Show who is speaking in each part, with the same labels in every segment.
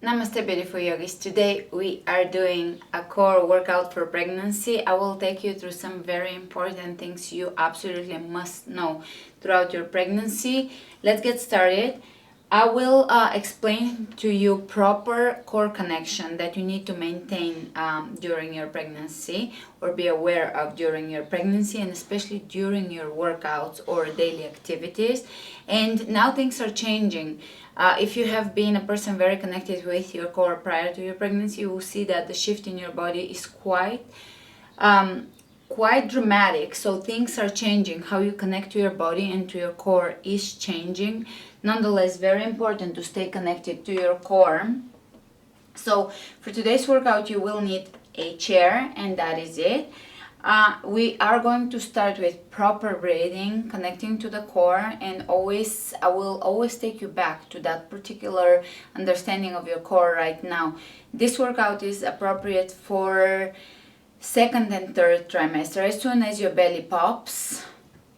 Speaker 1: Namaste beautiful yogis. Today we are doing a core workout for pregnancy. I will take you through some very important things you absolutely must know throughout your pregnancy. Let's get started. I will explain to you proper core connection that you need to maintain during your pregnancy or be aware of during your pregnancy, and especially during your workouts or daily activities. And now things are changing. If you have been a person very connected with your core prior to your pregnancy, you will see that the shift in your body is quite dramatic. So things are changing. How you connect to your body and to your core is changing. Nonetheless, very important to stay connected to your core. So for today's workout, you will need a chair, and that is it. We are going to start with proper breathing, connecting to the core, and I will always take you back to that particular understanding of your core right now. This workout is appropriate for second and third trimester. As soon as your belly pops,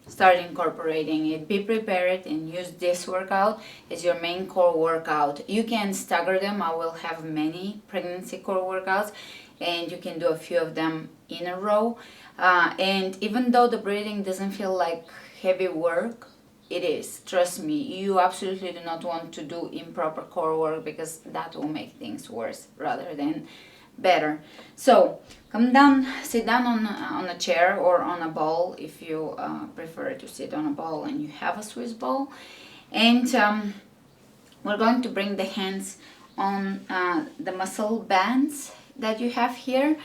Speaker 1: start incorporating it. Be prepared and use this workout as your main core workout. You can stagger them. I will have many pregnancy core workouts, and you can do a few of them in a row. And even though the breathing doesn't feel like heavy work, it is. Trust me, you absolutely do not want to do improper core work, because that will make things worse rather than better. So come down, sit down on a chair or on a ball if you prefer to sit on a ball and you have a Swiss ball. And we're going to bring the hands on the muscle bands that you have here.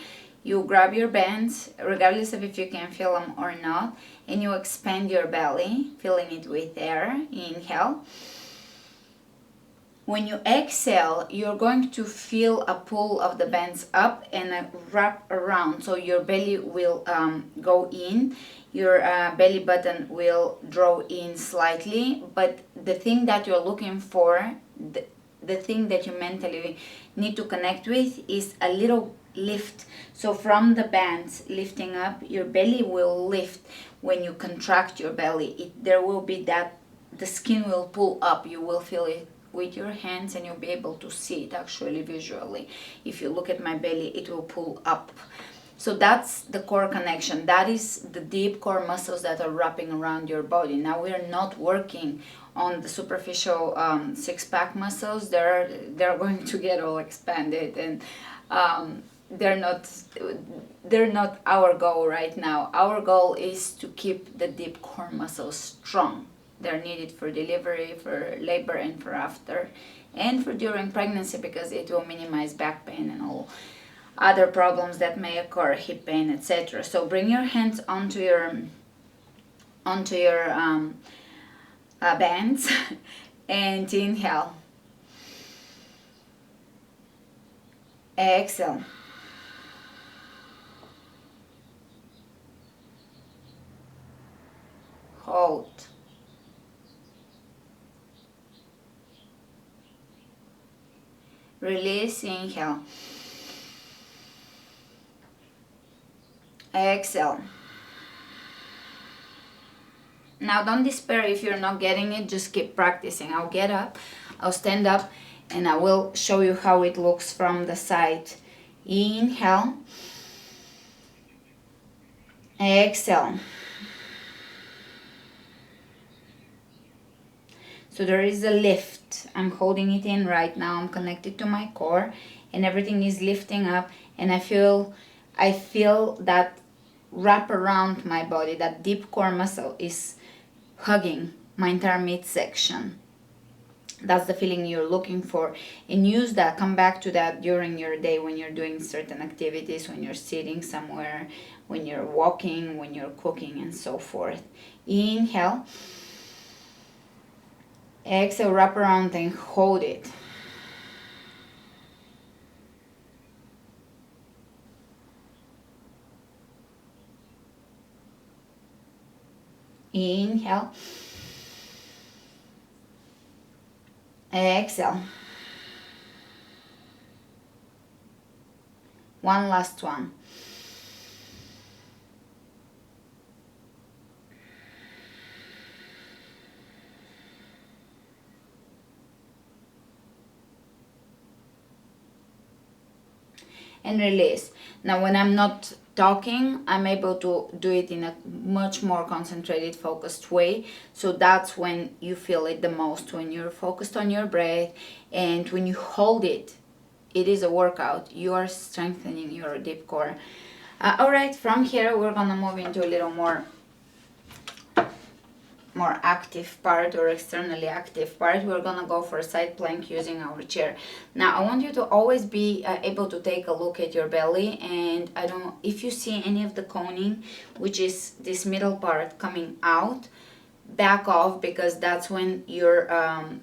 Speaker 1: You grab your bands, regardless of if you can feel them or not, and you expand your belly, filling it with air. Inhale. When you exhale, you're going to feel a pull of the bands up and a wrap around. So your belly will go in, your belly button will draw in slightly, but the thing that you're looking for, the thing that you mentally need to connect with, is a little lift. So from the bands lifting up, your belly will lift. When you contract your belly, there will be that the skin will pull up. You will feel it with your hands, and you'll be able to see it actually visually. If you look at my belly, it will pull up. So that's the core connection. That is the deep core muscles that are wrapping around your body. Now we are not working on the superficial six-pack muscles. They're going to get all expanded, and they're not our goal right now. Our goal is to keep the deep core muscles strong. They're needed for delivery, for labor, and for after, and for during pregnancy, because it will minimize back pain and all other problems that may occur, hip pain, etc. So bring your hands onto your bands and inhale. Exhale. Hold. Release, inhale. Exhale. Now don't despair if you're not getting it, just keep practicing. I'll get up, I'll stand up, and I will show you how it looks from the side. Inhale. Exhale. So there is a lift. I'm holding it in right now. I'm connected to my core, and everything is lifting up, and I feel that wrap around my body. That deep core muscle is hugging my entire midsection. That's the feeling you're looking for, and use that. Come back to that during your day when you're doing certain activities, when you're sitting somewhere, when you're walking, when you're cooking, and so forth. Inhale. Exhale, wrap around and hold it. Inhale. Exhale. One last one. and release. Now when I'm not talking, I'm able to do it in a much more concentrated, focused way. So that's when you feel it the most, when you're focused on your breath, and when you hold it, it is a workout. You are strengthening your deep core. Alright, from here we're gonna move into a little more active part, or externally active part. We're gonna go for a side plank using our chair. Now I want you to always be able to take a look at your belly, and I don't know if you see any of the coning, which is this middle part coming out, back off, because that's when you're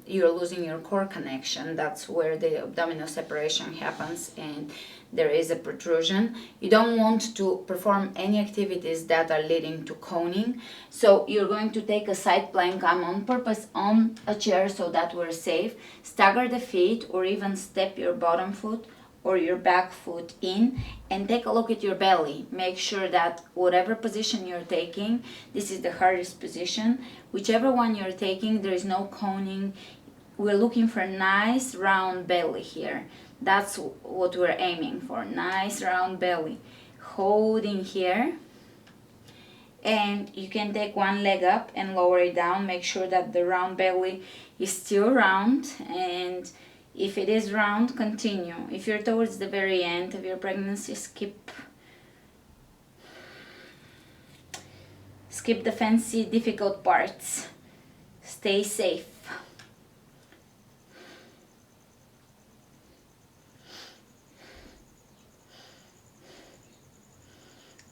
Speaker 1: losing your core connection. That's where the abdominal separation happens and there is a protrusion. You don't want to perform any activities that are leading to coning. So you're going to take a side plank. I'm on purpose on a chair so that we're safe. Stagger the feet, or even step your bottom foot or your back foot in, and take a look at your belly. Make sure that whatever position you're taking, this is the hardest position, whichever one you're taking, there is no coning. We're looking for a nice round belly here. That's what we're aiming for, nice round belly. Holding here, and you can take one leg up and lower it down. Make sure that the round belly is still round, and if it is round, continue. If you're towards the very end of your pregnancy, skip the fancy, difficult parts. Stay safe.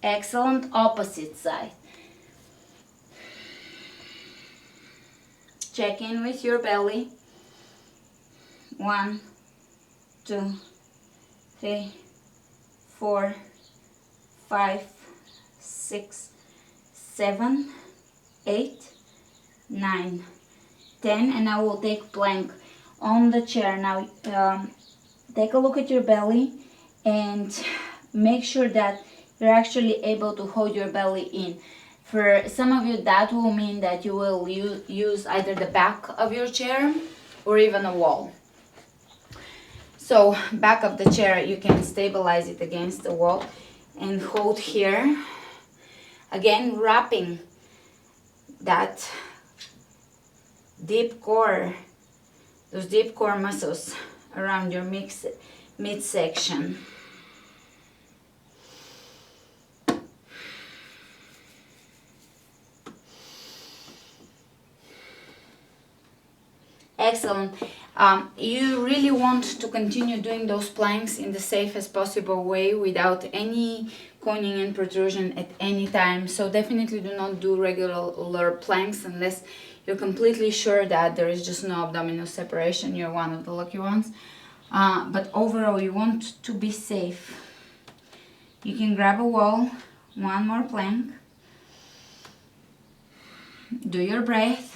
Speaker 1: Excellent. Opposite side. Check in with your belly. 1, 2, 3, 4, 5, 6, 7, 8, 9, 10, and I will take plank on the chair. Now take a look at your belly and make sure that you're actually able to hold your belly in. For some of you, that will mean that you will use either the back of your chair or even a wall. So back of the chair, you can stabilize it against the wall and hold here. Again, wrapping that deep core, those deep core muscles around your midsection. Excellent. You really want to continue doing those planks in the safest possible way without any coning and protrusion at any time. So definitely do not do regular planks unless you're completely sure that there is just no abdominal separation. You're one of the lucky ones. But overall, you want to be safe. You can grab a wall, one more plank. Do your breath.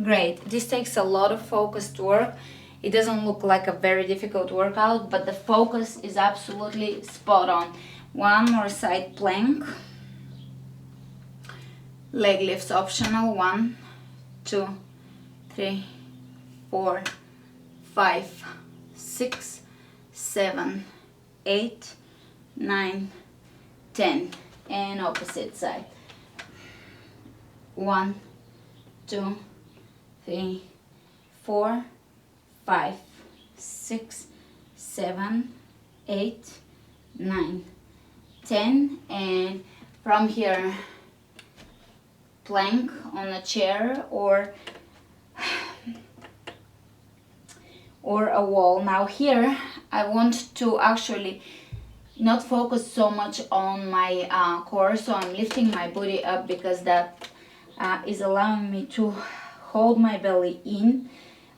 Speaker 1: Great. This takes a lot of focused work. It doesn't look like a very difficult workout, but the focus is absolutely spot on. One more side plank. Leg lifts optional. 1, 2, 3, 4, 5, 6, 7, 8, 9, 10. And opposite side. 1, 2, 3, 4, 5, 6, 7, 8, 9, 10, and from here plank on a chair or a wall. Now here I want to actually not focus so much on my core, so I'm lifting my body up because that is allowing me to hold my belly in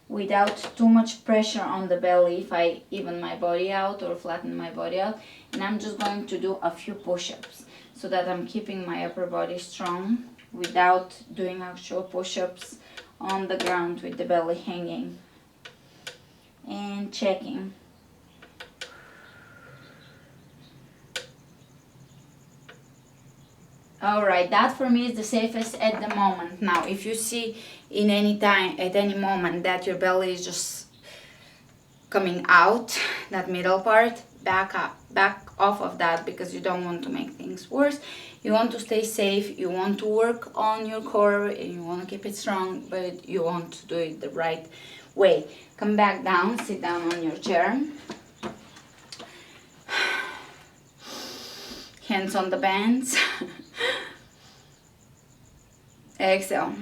Speaker 1: without too much pressure on the belly if I even my body out or flatten my body out. And I'm just going to do a few push-ups so that I'm keeping my upper body strong without doing actual push-ups on the ground with the belly hanging and checking. Alright, that for me is the safest at the moment. Now, if you see in any time, at any moment, that your belly is just coming out, that middle part, back off of that, because you don't want to make things worse. You want to stay safe, you want to work on your core, and you want to keep it strong, but you want to do it the right way. Come back down, sit down on your chair. Hands on the bands. Exhale.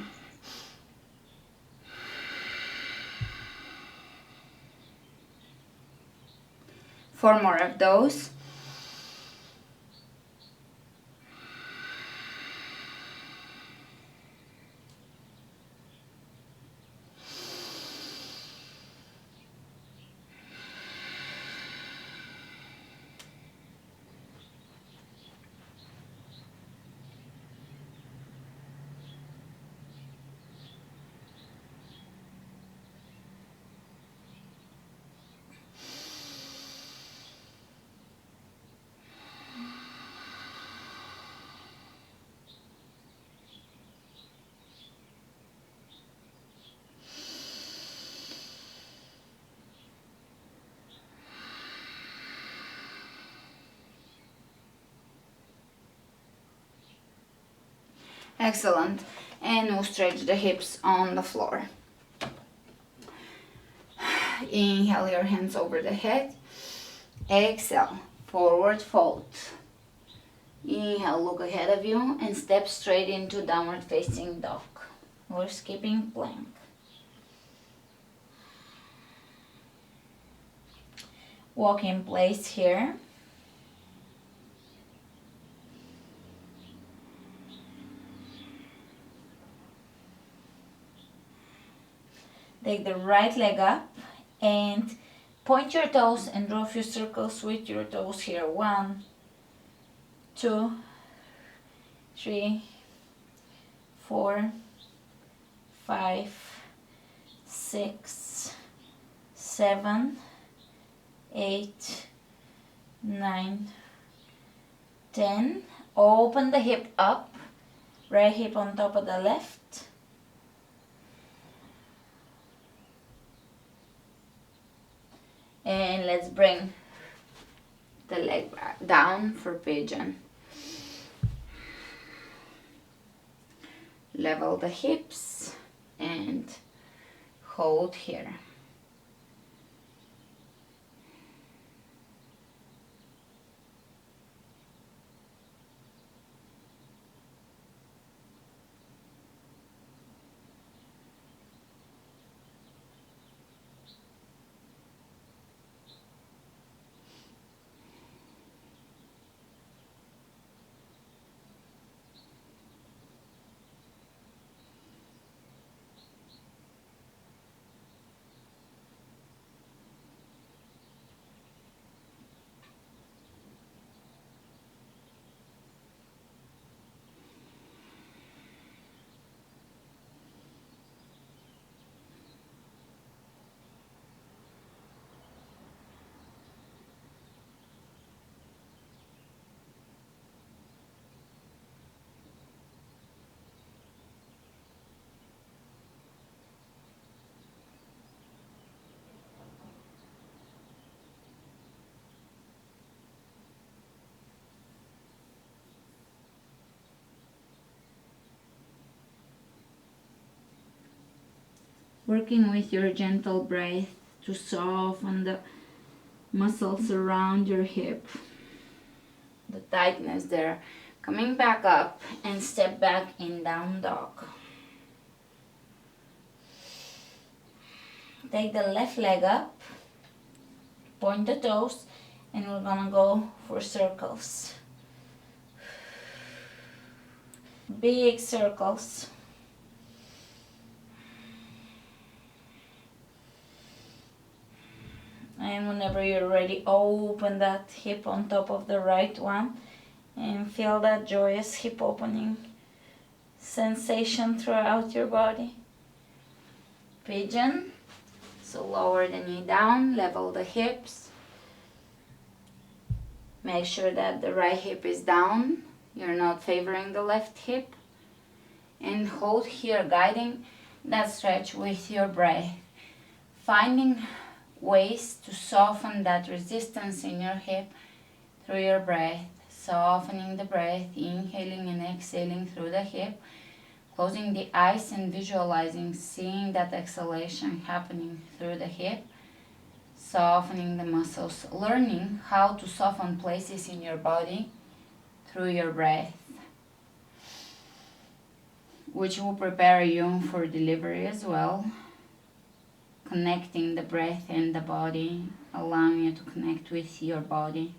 Speaker 1: 4 more of those. Excellent. And we'll stretch the hips on the floor. Inhale your hands over the head. Exhale, forward fold. Inhale, look ahead of you and step straight into downward facing dog. We're skipping plank. Walk in place here. Take the right leg up and point your toes and draw a few circles with your toes here. 1, 2, 3, 4, 5, 6, 7, 8, 9, 10. Open the hip up, right hip on top of the left. And let's bring the leg back down for pigeon. Level the hips and hold here. Working with your gentle breath to soften the muscles around your hip, the tightness there. Coming back up and step back in down dog. Take the left leg up, point the toes, and we're gonna go for circles. Big circles. And whenever you're ready, open that hip on top of the right one and feel that joyous hip opening sensation throughout your body. Pigeon. So lower the knee down, level the hips. Make sure that the right hip is down. You're not favoring the left hip. And hold here, guiding that stretch with your breath. Finding ways to soften that resistance in your hip through your breath. Softening the breath, inhaling and exhaling through the hip. Closing the eyes and visualizing, seeing that exhalation happening through the hip. Softening the muscles, learning how to soften places in your body through your breath, which will prepare you for delivery as well. Connecting the breath and the body, allowing you to connect with your body.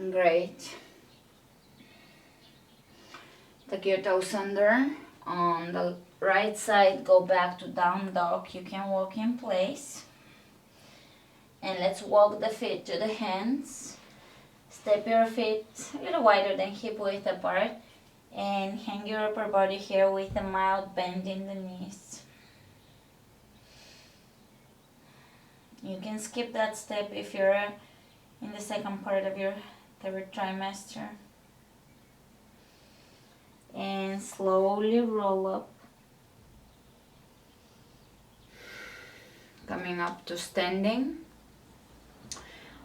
Speaker 1: Great. Tuck your toes under. On the right side, go back to down dog. You can walk in place. And let's walk the feet to the hands. Step your feet a little wider than hip width apart. And hang your upper body here with a mild bend in the knees. You can skip that step if you're in the second part of your third trimester. And slowly roll up. Coming up to standing.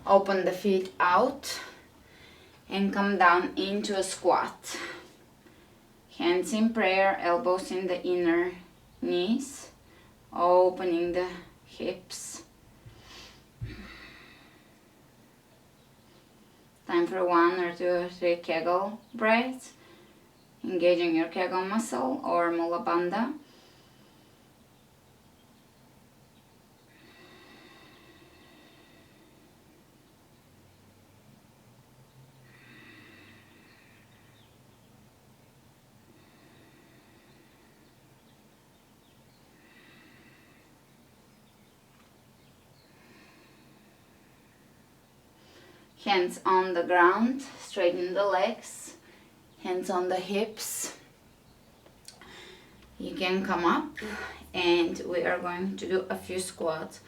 Speaker 1: Open the feet out and come down into a squat. Hands in prayer, elbows in the inner knees, opening the hips. Time for 1 or 2 or 3 Kegel breaths, engaging your Kegel muscle or Mula Bandha. Hands on the ground, straighten the legs, hands on the hips. You can come up and we are going to do a few squats.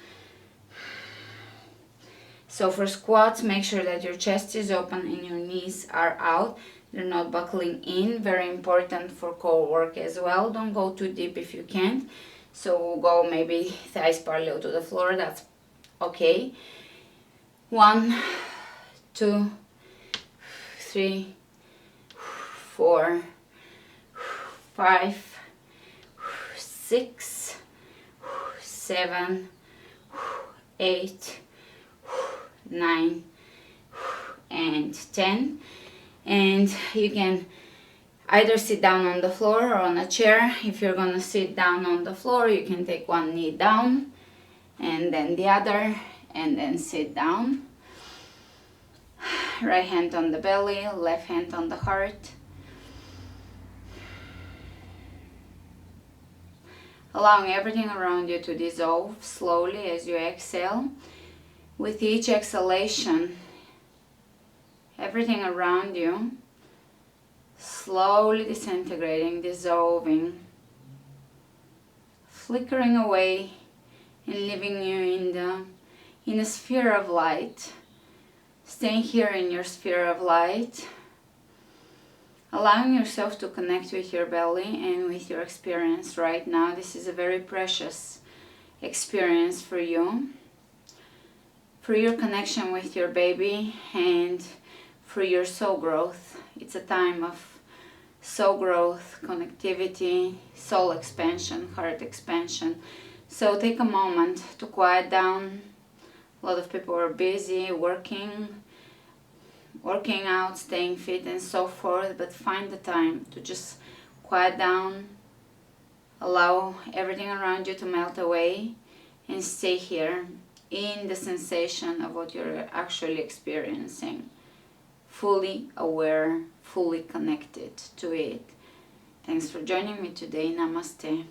Speaker 1: So for squats, make sure that your chest is open and your knees are out. They're not buckling in, very important for core work as well. Don't go too deep if you can't. So we'll go maybe thighs parallel to the floor, that's okay. 1, 2, 3, 4, 5, 6, 7, 8, 9, and 10. And you can either sit down on the floor or on a chair. If you're gonna sit down on the floor, you can take one knee down and then the other and then sit down. Right hand on the belly, left hand on the heart. Allowing everything around you to dissolve slowly as you exhale. With each exhalation, everything around you slowly disintegrating, dissolving, flickering away and leaving you in a sphere of light. Staying here in your sphere of light, allowing yourself to connect with your belly and with your experience right now. This is a very precious experience for you. for your connection with your baby and for your soul growth. It's a time of soul growth, connectivity, soul expansion, heart expansion. So take a moment to quiet down. A lot of people are busy working out, staying fit and so forth, but find the time to just quiet down, allow everything around you to melt away, and stay here in the sensation of what you're actually experiencing, fully aware, fully connected to it. Thanks for joining me today. Namaste.